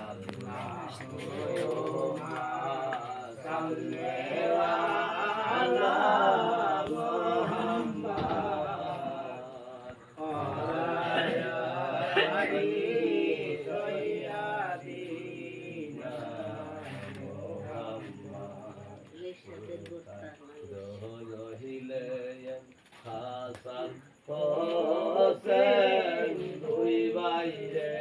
Allahumma salli ala Muhammad ali sayyidina Muhammad Hasan Hosein দুই ভাইরে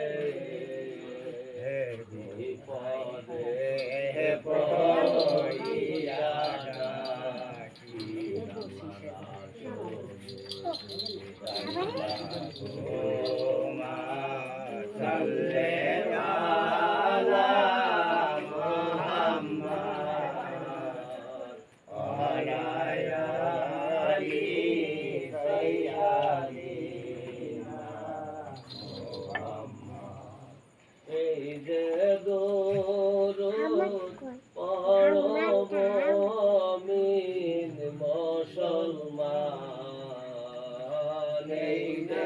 বিপদে পড়িয়া ডাকি Allahumma salli ala Muhammad ala ali sayyidina Muhammad এই যে দরুদ পড়ব মুমিন মুসলমান এই যে